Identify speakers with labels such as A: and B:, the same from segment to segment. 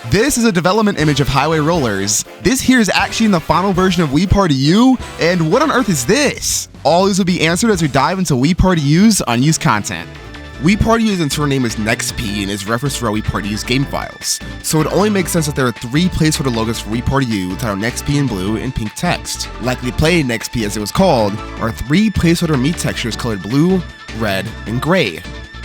A: This is a development image of Highway Rollers. This here is actually in the final version of Wii Party U, and what on earth is this? All these will be answered as we dive into Wii Party U's unused content. Wii Party U's internal name is NextP and is referenced throughout Wii Party U's game files, so it only makes sense that there are 3 placeholder logos for Wii Party U titled NextP in blue and pink text. Likely Play NextP as it was called are 3 placeholder Mii textures colored blue, red, and gray.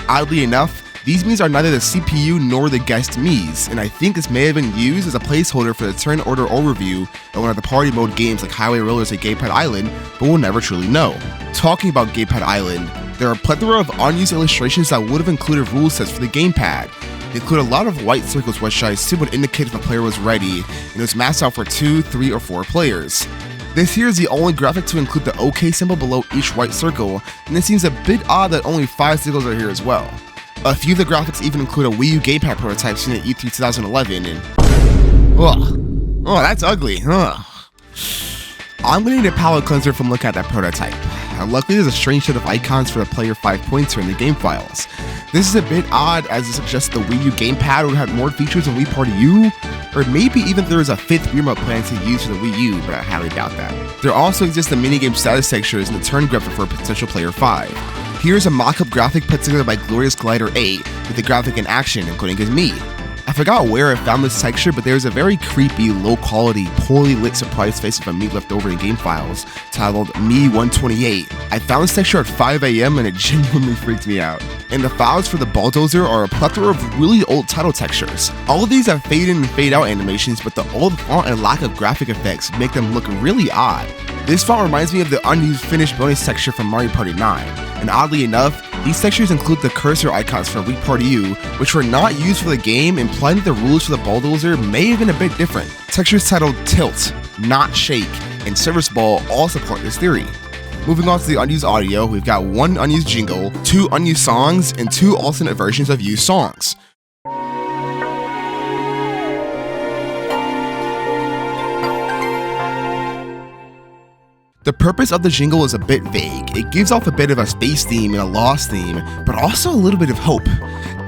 A: Oddly enough, these Miis are neither the CPU nor the guest Miis, and I think this may have been used as a placeholder for the turn order overview of one of the party mode games like Highway Rollers or Gamepad Island, but we'll never truly know. Talking about Gamepad Island, there are a plethora of unused illustrations that would have included rule sets for the gamepad. They include a lot of white circles which I assume would indicate if a player was ready, and it was maxed out for 2, 3, or 4 players. This here is the only graphic to include the OK symbol below each white circle, and it seems a bit odd that only 5 circles are here as well. A few of the graphics even include a Wii U gamepad prototype seen at E3 2011, and oh, that's ugly. I'm gonna need a palette cleanser from looking at that prototype. Luckily, there's a strange set of icons for the player 5 pointer in the game files. This is a bit odd as it suggests the Wii U gamepad would have more features than Wii Party U, or maybe even there is a 5th remote plan to use for the Wii U, but I highly doubt that. There also exists the minigame status textures and the turn graphic for potential player 5. Here's a mock-up graphic put together by Glorious Glider 8 with the graphic in action, including his Mii. I forgot where I found this texture, but there's a very creepy, low-quality, poorly lit surprise face of a Mii left over in game files, titled Mii 128. I found this texture at 5 AM and it genuinely freaked me out. And the files for the bulldozer are a plethora of really old title textures. All of these have fade in and fade out animations, but the old font and lack of graphic effects make them look really odd. This font reminds me of the unused finished bonus texture from Mario Party 9, and oddly enough, these textures include the cursor icons for Wii Party U, which were not used for the game, implying that the rules for the bulldozer may have been a bit different. Textures titled Tilt, Not Shake, and Service Ball all support this theory. Moving on to the unused audio, we've got 1 unused jingle, 2 unused songs, and 2 alternate versions of used songs. The purpose of the jingle is a bit vague. It gives off a bit of a space theme and a lost theme, but also a little bit of hope.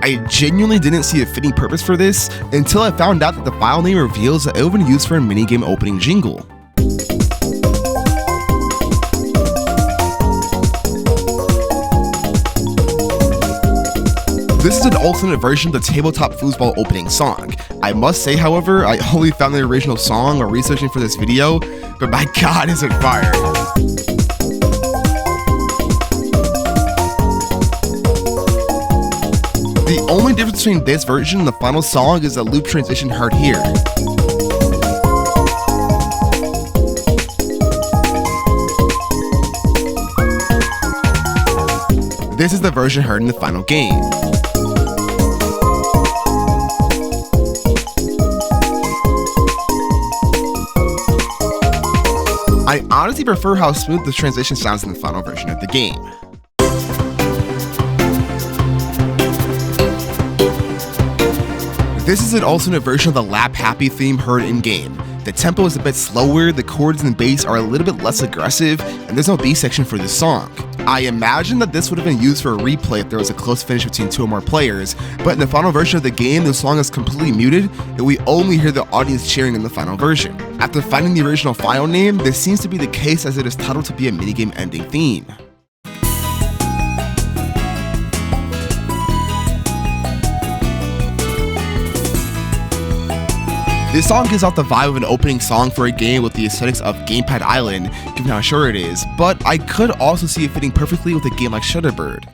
A: I genuinely didn't see a fitting purpose for this until I found out that the file name reveals that it would been used for a minigame opening jingle. This is an alternate version of the Tabletop Foosball opening song. I must say, however, I only found the original song while researching for this video, but my god is it fire. The only difference between this version and the final song is the loop transition heard here. This is the version heard in the final game. I honestly prefer how smooth the transition sounds in the final version of the game. This is an alternate version of the Lap Happy theme heard in-game. The tempo is a bit slower, the chords and bass are a little bit less aggressive, and there's no B section for this song. I imagine that this would have been used for a replay if there was a close finish between 2 or more players, but in the final version of the game, the song is completely muted, and we only hear the audience cheering in the final version. After finding the original file name, this seems to be the case as it is titled to be a minigame ending theme. This song gives off the vibe of an opening song for a game with the aesthetics of Gamepad Island, given how short it is, but I could also see it fitting perfectly with a game like Shutterbird.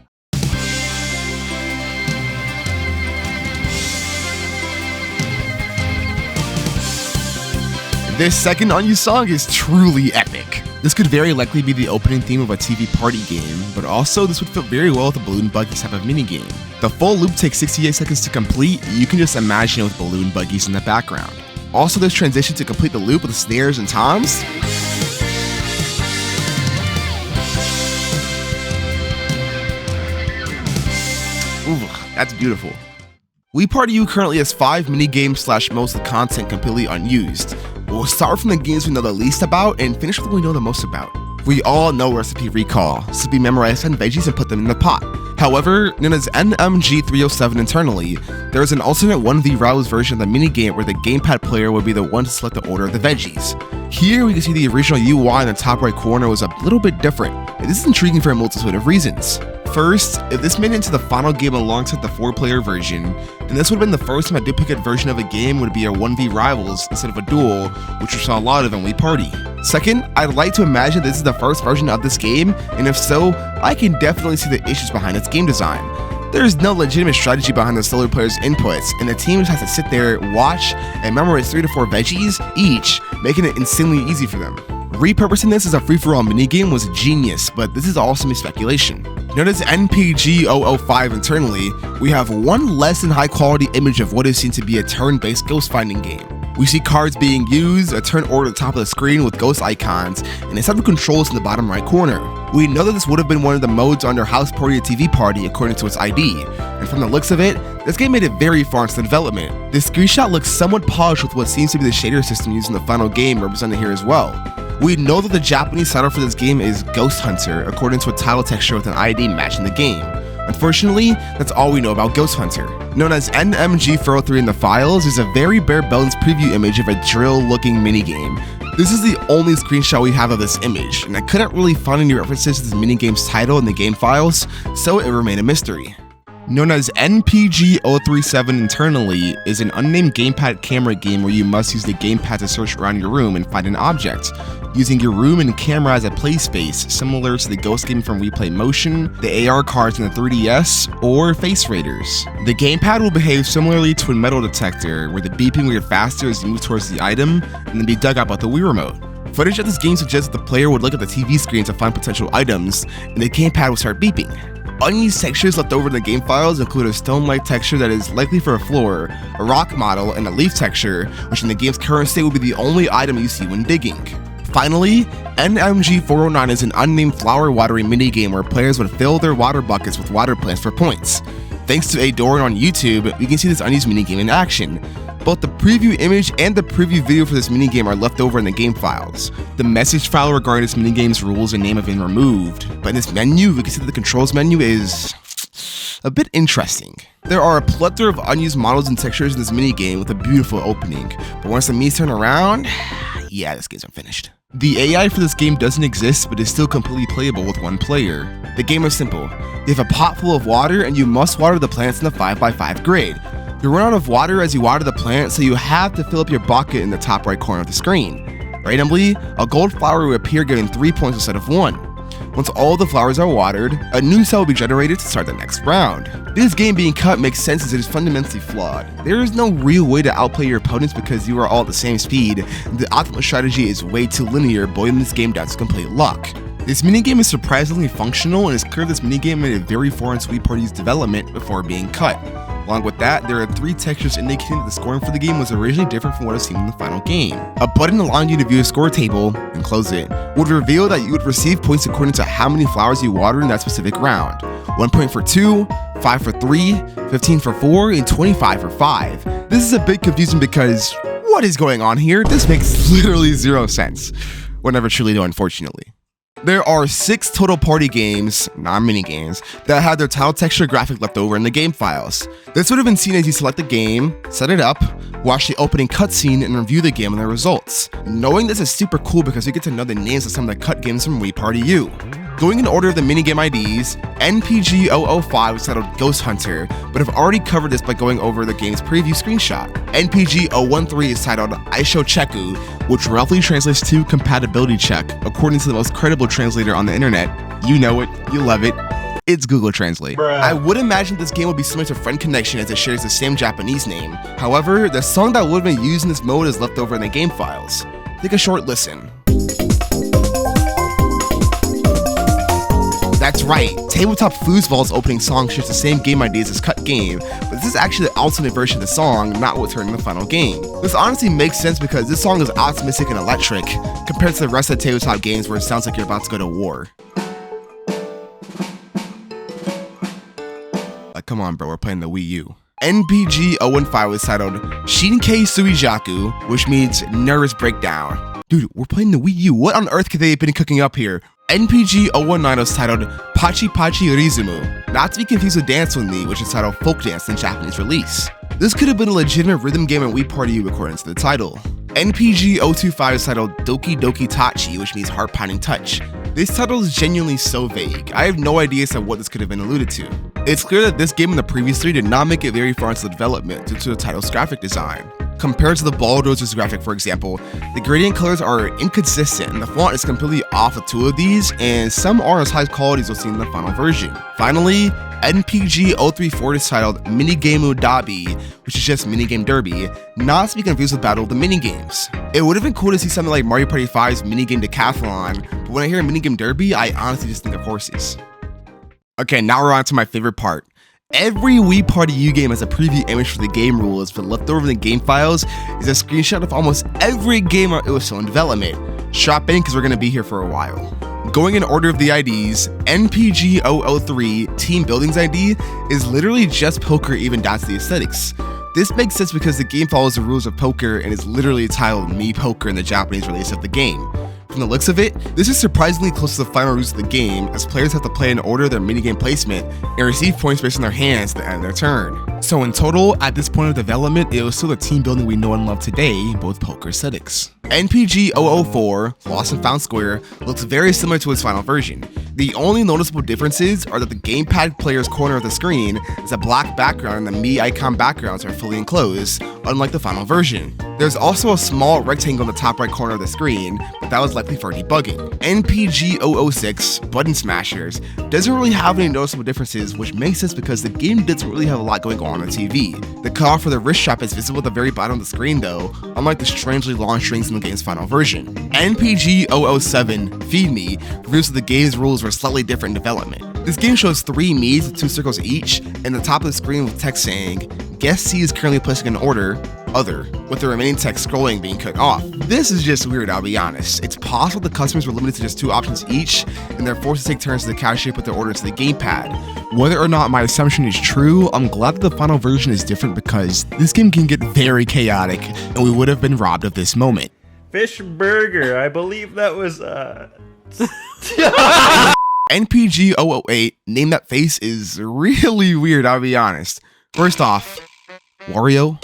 A: This second unused song is truly epic. This could very likely be the opening theme of a TV party game, but also this would fit very well with a balloon buggy type of minigame. The full loop takes 68 seconds to complete, you can just imagine it with balloon buggies in the background. Also, this transition to complete the loop with snares and toms. Ooh, that's beautiful. Wii Party U currently has 5 minigames / most of the content completely unused. We'll start from the games we know the least about and finish with what we know the most about. We all know recipe recall, simply memorize 10 veggies and put them in the pot. However, known as NMG307 internally, there is an alternate 1v Rivals version of the minigame where the gamepad player would be the one to select the order of the veggies. Here we can see the original UI in the top right corner was a little bit different, and this is intriguing for a multitude of reasons. First, if this made it into the final game alongside the 4-player version, then this would have been the first time a duplicate version of a game would be a 1v Rivals instead of a duel, which we saw a lot of in Wii Party. Second, I'd like to imagine this is the first version of this game, and if so, I can definitely see the issues behind its game design. There is no legitimate strategy behind the solo player's inputs, and the team just has to sit there, watch, and memorize 3 to 4 veggies each, making it insanely easy for them. Repurposing this as a free-for-all minigame was genius, but this is also my speculation. Known as NPG005 internally, we have one less than high-quality image of what is seen to be a turn-based ghost-finding game. We see cards being used, a turn order at the top of the screen with ghost icons, and a set of controls in the bottom right corner. We know that this would have been one of the modes under House Party or TV Party according to its ID, and from the looks of it, this game made it very far into development. This screenshot looks somewhat polished with what seems to be the shader system used in the final game represented here as well. We know that the Japanese title for this game is Ghost Hunter, according to a title texture with an ID matching the game. Unfortunately, that's all we know about Ghost Hunter. Known as NMG403 in the files, is a very bare bones preview image of a drill-looking minigame. This is the only screenshot we have of this image, and I couldn't really find any references to this minigame's title in the game files, so it remained a mystery. Known as NPG037 internally, is an unnamed gamepad camera game where you must use the gamepad to search around your room and find an object, using your room and camera as a play space, similar to the ghost game from Replay Motion, the AR cards in the 3DS, or Face Raiders. The gamepad will behave similarly to a metal detector, where the beeping will get faster as you move towards the item, and then be dug out by the Wii remote. Footage of this game suggests that the player would look at the TV screen to find potential items, and the gamepad will start beeping. Unused textures left over in the game files include a stone-like texture that is likely for a floor, a rock model, and a leaf texture, which in the game's current state will be the only item you see when digging. Finally, NMG409 is an unnamed flower watering minigame where players would fill their water buckets with water plants for points. Thanks to Adoran on YouTube, we can see this unused minigame in action. Both the preview image and the preview video for this minigame are left over in the game files. The message file regarding this minigame's rules and name have been removed, but in this menu, we can see that the controls menu is a bit interesting. There are a plethora of unused models and textures in this minigame with a beautiful opening, but once the me's turn around, yeah, this game's unfinished. The AI for this game doesn't exist, but is still completely playable with one player. The game is simple. You have a pot full of water, and you must water the plants in the 5x5 grid. You run out of water as you water the plant, so you have to fill up your bucket in the top right corner of the screen. Randomly, a gold flower will appear giving 3 points instead of 1. Once all the flowers are watered, a new cell will be generated to start the next round. This game being cut makes sense as it is fundamentally flawed. There is no real way to outplay your opponents because you are all at the same speed, and the optimal strategy is way too linear, boiling this game down to complete luck. This minigame is surprisingly functional, and it's clear this minigame made it very far into Wii Party's development before being cut. Along with that, there are 3 textures indicating that the scoring for the game was originally different from what is seen in the final game. A button allowing you to view a score table, and close it, would reveal that you would receive points according to how many flowers you watered in that specific round. 1 point for 2, 5 for 3, 15 for 4, and 25 for 5. This is a bit confusing because, what is going on here? This makes literally 0 sense. We'll never truly know, unfortunately. There are 6 total party games, not minigames, that had their title texture graphic left over in the game files. This would have been seen as you select the game, set it up, watch the opening cutscene, and review the game and the results. Knowing this is super cool because you get to know the names of some of the cut games from Wii Party U. Going in order of the minigame IDs, NPG005 was titled Ghost Hunter, but I've already covered this by going over the game's preview screenshot. NPG013 is titled Aisho Cheku, which roughly translates to compatibility check, according to the most credible translator on the internet. You know it, you love it, it's Google Translate. Bruh. I would imagine this game would be similar to Friend Connection as it shares the same Japanese name. However, the song that would have been used in this mode is left over in the game files. Take a short listen. That's right, Tabletop Foosball's opening song shares the same game ID as this cut game, but this is actually the alternate version of the song, not what's heard in the final game. This honestly makes sense because this song is optimistic and electric, compared to the rest of the tabletop games where it sounds like you're about to go to war. Like, come on bro, we're playing the Wii U. NPG015 was titled Shinkei Suijaku, which means nervous breakdown. Dude, we're playing the Wii U. What on earth could they have been cooking up here? NPG 019 was titled Pachi Pachi Rizumu, not to be confused with Dance With Me, which is titled Folk Dance in Japanese release. This could have been a legitimate rhythm game in Wii Party U according to the title. NPG 025 is titled Doki Doki Tachi, which means heart pounding touch. This title is genuinely so vague. I have no idea as to what this could have been alluded to. It's clear that this game and the previous three did not make it very far into the development due to the title's graphic design. Compared to the Bulldozer's graphic, for example, the gradient colors are inconsistent and the font is completely off with two of these, and some are as high quality as you'll see in the final version. Finally, NPG 034 is titled Minigame Dabi, which is just Minigame Derby, not to be confused with Battle of the Minigames. It would have been cool to see something like Mario Party 5's Minigame Decathlon, but when I hear Minigame Derby, I honestly just think of horses. Okay, now we're on to my favorite part. Every Wii Party U game has a preview image for the game rules, but left over in the game files is a screenshot of almost every game it was still in development. Strap in because we're going to be here for a while. Going in order of the IDs, NPG 003 Team Buildings ID is literally just poker even down to the aesthetics. This makes sense because the game follows the rules of poker and is literally titled Me Poker in the Japanese release of the game. From the looks of it, this is surprisingly close to the final rules of the game, as players have to play in order their minigame placement and receive points based on their hands at the end of their turn. So in total, at this point of development, it was still the team building we know and love today, but with poker aesthetics. NPG 004, Lost and Found Square, looks very similar to its final version. The only noticeable differences are that the gamepad player's corner of the screen is a black background and the Me icon backgrounds are fully enclosed, unlike the final version. There's also a small rectangle in the top right corner of the screen, but that was likely for debugging. NPG 006, Button Smashers, doesn't really have any noticeable differences, which makes sense because the game doesn't really have a lot going on the TV. The cutoff for the wrist strap is visible at the very bottom of the screen though, unlike the strangely long strings in the game's final version. NPG 007, Feed Me, reveals that the game's rules were slightly different in development. This game shows 3 Miis with 2 circles each, and the top of the screen with text saying, Guest C is currently placing an order, Other, with the remaining text scrolling being cut off. This is just weird, I'll be honest. It's possible the customers were limited to just 2 options each, and they're forced to take turns to the cashier put their order into the gamepad. Whether or not my assumption is true, I'm glad that the final version is different because this game can get very chaotic, and we would have been robbed of this moment.
B: Fish burger, I believe that was
A: NPG 008, Name That Face is really weird, I'll be honest. First off, Wario,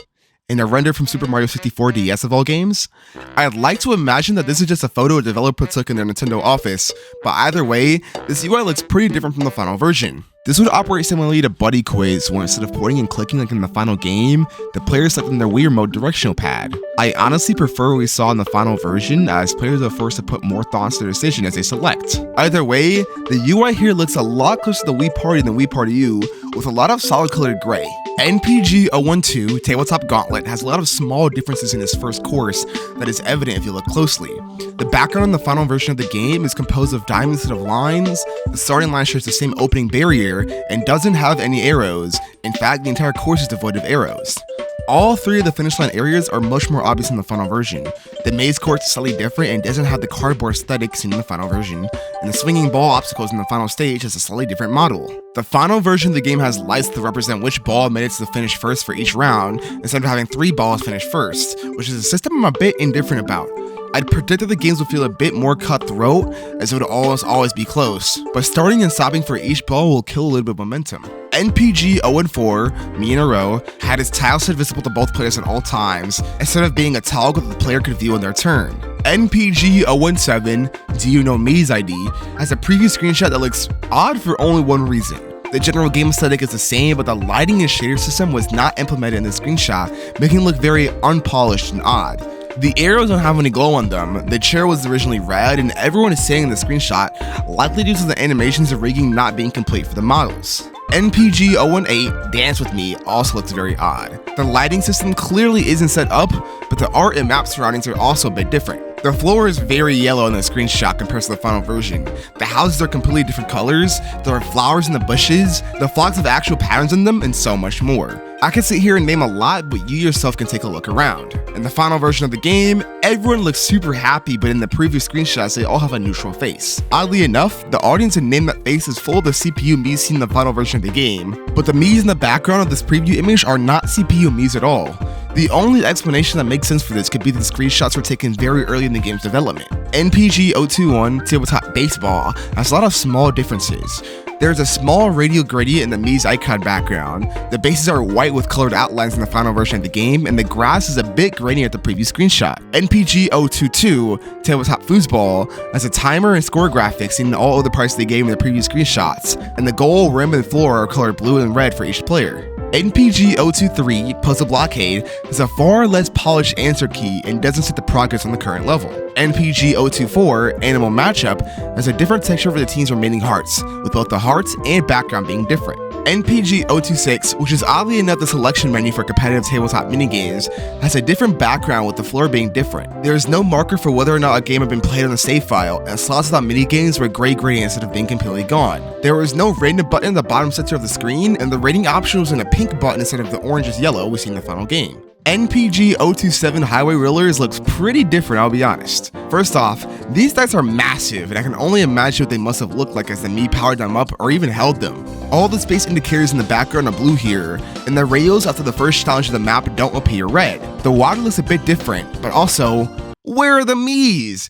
A: and a render from Super Mario 64 DS of all games. I'd like to imagine that this is just a photo a developer took in their Nintendo office, but either way, this UI looks pretty different from the final version. This would operate similarly to Buddy Quiz, where instead of pointing and clicking like in the final game, the players select in their Wii Remote directional pad. I honestly prefer what we saw in the final version, as players are forced to put more thought into their decision as they select. Either way, the UI here looks a lot closer to the Wii Party than Wii Party U, with a lot of solid colored gray. NPG 012, Tabletop Gauntlet, has a lot of small differences in its first course that is evident if you look closely. The background in the final version of the game is composed of diamonds instead of lines, the starting line shares the same opening barrier, and doesn't have any arrows. In fact, the entire course is devoid of arrows. All 3 of the finish line areas are much more obvious in the final version. The maze course is slightly different and doesn't have the cardboard aesthetic seen in the final version, and the swinging ball obstacles in the final stage has a slightly different model. The final version of the game has lights to represent which ball made it to the finish first for each round, instead of having 3 balls finish first, which is a system I'm a bit indifferent about. I'd predict that the games would feel a bit more cutthroat, as it would always be close, but starting and stopping for each ball will kill a little bit of momentum. NPG 014, Me in a Row, had its tile set visible to both players at all times, instead of being a toggle that the player could view in their turn. NPG 017, Do You Know Me's ID, has a preview screenshot that looks odd for only one reason. The general game aesthetic is the same, but the lighting and shader system was not implemented in the screenshot, making it look very unpolished and odd. The arrows don't have any glow on them, the chair was originally red, and everyone is saying in the screenshot, likely due to the animations of rigging not being complete for the models. NPG 018, Dance With Me, also looks very odd. The lighting system clearly isn't set up, but the art and map surroundings are also a bit different. The floor is very yellow in the screenshot compared to the final version. The houses are completely different colors, there are flowers in the bushes, the flags have actual patterns in them, and so much more. I can sit here and name a lot, but you yourself can take a look around. In the final version of the game, everyone looks super happy, but in the previous screenshots, they all have a neutral face. Oddly enough, the audience in Name That Face is full of the CPU Miis seen in the final version of the game, but the Miis in the background of this preview image are not CPU Miis at all. The only explanation that makes sense for this could be that the screenshots were taken very early in the game's development. NPG 021 Tabletop Baseball has a lot of small differences. There's a small radial gradient in the Mii's icon background, the bases are white with colored outlines in the final version of the game, and the grass is a bit grainier at the previous screenshot. NPG 022 Tabletop Foosball has a timer and score graphics seen in all other parts of the game in the previous screenshots, and the goal, rim, and floor are colored blue and red for each player. NPG 023 Puzzle Blockade has a far less polished answer key and doesn't set the progress on the current level. NPG 024 Animal Matchup has a different texture for the team's remaining hearts, with both the hearts and background being different. NPG 026, which is oddly enough the selection menu for competitive tabletop minigames, has a different background with the floor being different. There is no marker for whether or not a game had been played on the save file, and slots without minigames were gray gradient instead of being completely gone. There was no rating button in the bottom center of the screen, and the rating option was in a pink button instead of the orange and yellow we see in the final game. NPG 027 Highway Rollers looks pretty different, I'll be honest. First off, these dice are massive, and I can only imagine what they must have looked like as the Mii powered them up or even held them. All the space indicators in the background are blue here, and the radials after the first challenge of the map don't appear red. The water looks a bit different, but also, where are the Miis?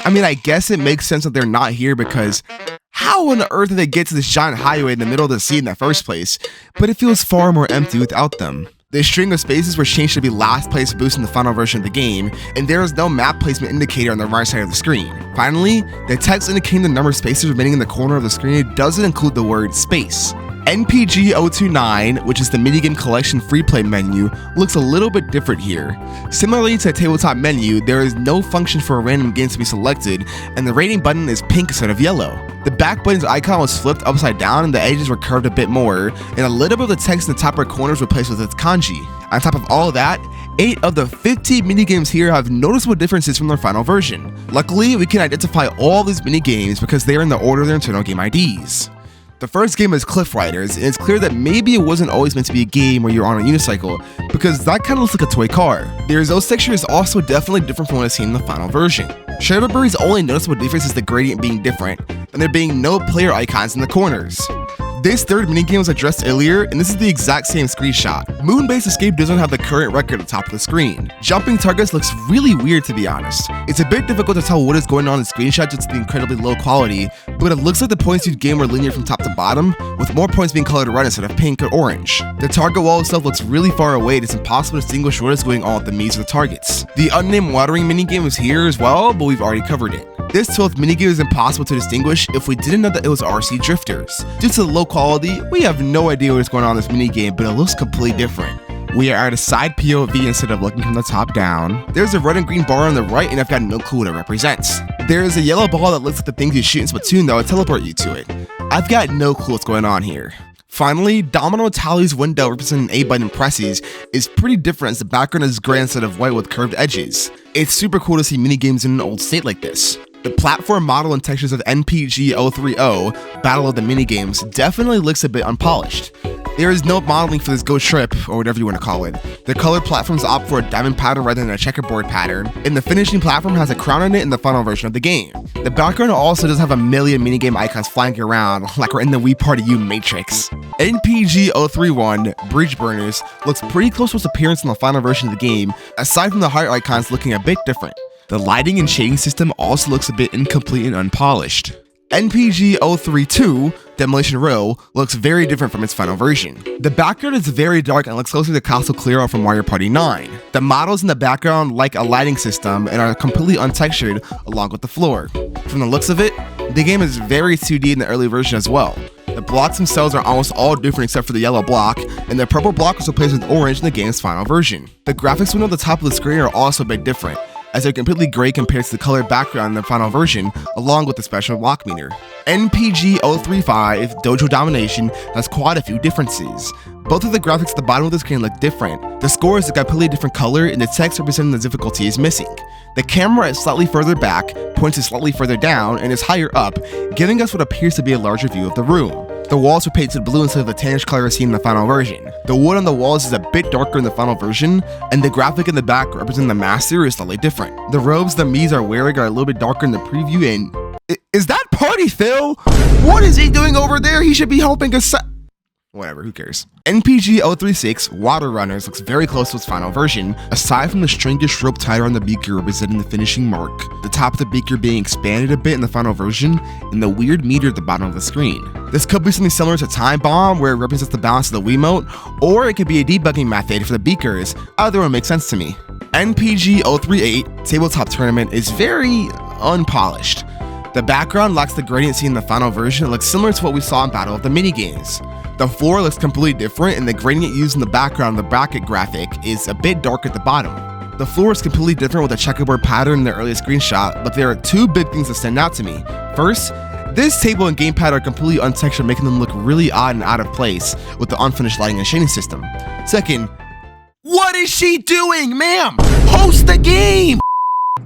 A: I mean, I guess it makes sense that they're not here because how on earth did they get to this giant highway in the middle of the sea in the first place? But it feels far more empty without them. The string of spaces was changed to be last place boost in the final version of the game, and there is no map placement indicator on the right side of the screen. Finally, the text indicating the number of spaces remaining in the corner of the screen doesn't include the word space. NPG 029, which is the minigame collection free play menu, looks a little bit different here. Similarly to the tabletop menu, there is no function for a random game to be selected, and the rating button is pink instead of yellow. The back button's icon was flipped upside down and the edges were curved a bit more, and a little bit of the text in the top right corner was replaced with its kanji. On top of all of that, 8 of the 15 minigames here have noticeable differences from their final version. Luckily, we can identify all these minigames because they are in the order of their internal game IDs. The first game is Cliff Riders, and it's clear that maybe it wasn't always meant to be a game where you're on a unicycle, because that kind of looks like a toy car. The results texture is also definitely different from what I've seen in the final version. Sherbetberry's only noticeable difference is the gradient being different, and there being no player icons in the corners. This third minigame was addressed earlier, and this is the exact same screenshot. Moon-based escape doesn't have the current record at the top of the screen. Jumping targets looks really weird, to be honest. It's a bit difficult to tell what is going on in screenshots due to the incredibly low quality, but it looks like the points you'd gain were linear from top to bottom, with more points being colored red instead of pink or orange. The target wall itself looks really far away, and it's impossible to distinguish what is going on with the Miis or the targets. The unnamed watering minigame is here as well, but we've already covered it. This 12th minigame is impossible to distinguish if we didn't know that it was RC Drifters. Due to the low quality, we have no idea what is going on in this minigame, but it looks completely different. We are at a side POV instead of looking from the top down. There's a red and green bar on the right, and I've got no clue what it represents. There is a yellow ball that looks like the things you shoot in Splatoon that will teleport you to it. I've got no clue what's going on here. Finally, Domino Tally's window representing A button presses is pretty different as the background is gray instead of white with curved edges. It's super cool to see minigames in an old state like this. The platform model and textures of NPG 030, Battle of the Minigames, definitely looks a bit unpolished. There is no modeling for this Go Trip, or whatever you want to call it. The colored platforms opt for a diamond pattern rather than a checkerboard pattern, and the finishing platform has a crown on it in the final version of the game. The background also does have a million minigame icons flying around, like we're in the We Party You Matrix. NPG 031, Bridge Burners, looks pretty close to its appearance in the final version of the game, aside from the heart icons looking a bit different. The lighting and shading system also looks a bit incomplete and unpolished. NPG 032, Demolition Row, looks very different from its final version. The background is very dark and looks closer to Castle Clearo from Mario Party 9. The models in the background like a lighting system and are completely untextured along with the floor. From the looks of it, the game is very 2D in the early version as well. The blocks themselves are almost all different except for the yellow block, and the purple block was replaced with orange in the game's final version. The graphics window at the top of the screen are also a bit different, as they're completely gray compared to the colored background in the final version, along with the special block meter. NPG 035, Dojo Domination, has quite a few differences. Both of the graphics at the bottom of the screen look different. The score is a completely different color, and the text representing the difficulty is missing. The camera is slightly further back, points is slightly further down, and is higher up, giving us what appears to be a larger view of the room. The walls were painted blue instead of the tannish color seen in the final version. The wood on the walls is a bit darker in the final version, and the graphic in the back representing the master is slightly different. The robes the Miis are wearing are a little bit darker in the preview, and is that Party Phil? What is he doing over there? He should be helping us. Whatever, who cares? NPG 036 Water Runners looks very close to its final version, aside from the stringish rope tied around the beaker representing the finishing mark, the top of the beaker being expanded a bit in the final version, and the weird meter at the bottom of the screen. This could be something similar to Time Bomb, where it represents the balance of the Wiimote, or it could be a debugging method for the beakers. Either one makes sense to me. NPG 038 Tabletop Tournament is very unpolished. The background lacks the gradient seen in the final version. It looks similar to what we saw in Battle of the Minigames. The floor looks completely different, and the gradient used in the background, the bracket graphic, is a bit dark at the bottom. The floor is completely different with a checkerboard pattern in the earlier screenshot, but there are two big things that stand out to me. First, this table and gamepad are completely untextured, making them look really odd and out of place with the unfinished lighting and shading system. Second, what is she doing, ma'am? Host the game!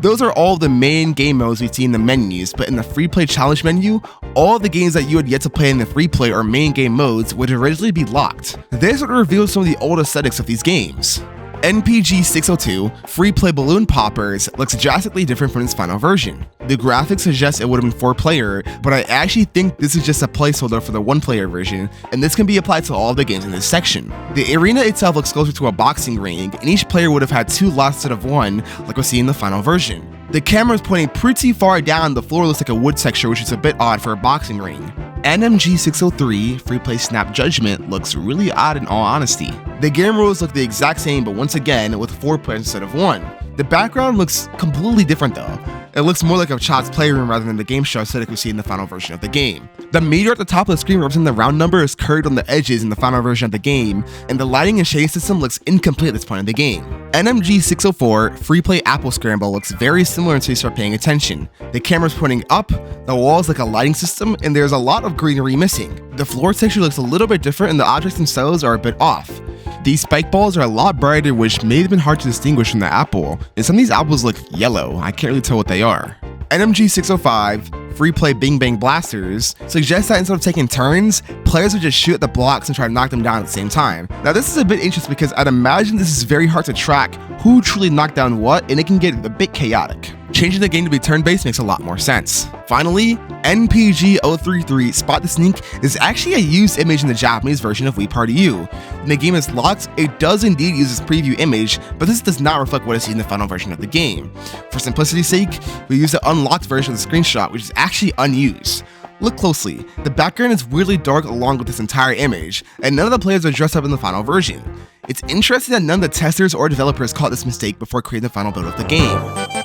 A: Those are all the main game modes we see in the menus, but in the free play challenge menu, all the games that you had yet to play in the free play or main game modes would originally be locked. This would reveal some of the old aesthetics of these games. NPG 602 Free Play Balloon Poppers looks drastically different from its final version. The graphics suggest it would have been 4-player, but I actually think this is just a placeholder for the 1-player version, and this can be applied to all of the games in this section. The arena itself looks closer to a boxing ring, and each player would have had 2 lots instead of 1, like we see in the final version. The camera is pointing pretty far down, the floor looks like a wood texture, which is a bit odd for a boxing ring. NMG 603 Free Play Snap Judgment looks really odd in all honesty. The game rules look the exact same, but once again with 4 players instead of 1. The background looks completely different though. It looks more like a child's playroom rather than the game show aesthetic we see in the final version of the game. The meter at the top of the screen representing the round number is curved on the edges in the final version of the game, and the lighting and shading system looks incomplete at this point in the game. NMG 604 Free Play Apple Scramble looks very similar until you start paying attention. The camera's pointing up, the wall is like a lighting system, and there's a lot of greenery missing. The floor texture looks a little bit different and the objects themselves are a bit off. These spike balls are a lot brighter, which may have been hard to distinguish from the apple, and some of these apples look yellow. I can't really tell what they are. NMG 605 Free Play Bing Bang Blasters suggests that instead of taking turns, players would just shoot at the blocks and try to knock them down at the same time. Now this is a bit interesting because I'd imagine this is very hard to track who truly knocked down what, and it can get a bit chaotic. Changing the game to be turn-based makes a lot more sense. Finally, NPG 033 Spot the Sneak is actually a used image in the Japanese version of Wii Party U. When the game is locked, it does indeed use this preview image, but this does not reflect what is seen in the final version of the game. For simplicity's sake, we use the unlocked version of the screenshot, which is actually unused. Look closely, the background is weirdly dark along with this entire image, and none of the players are dressed up in the final version. It's interesting that none of the testers or developers caught this mistake before creating the final build of the game.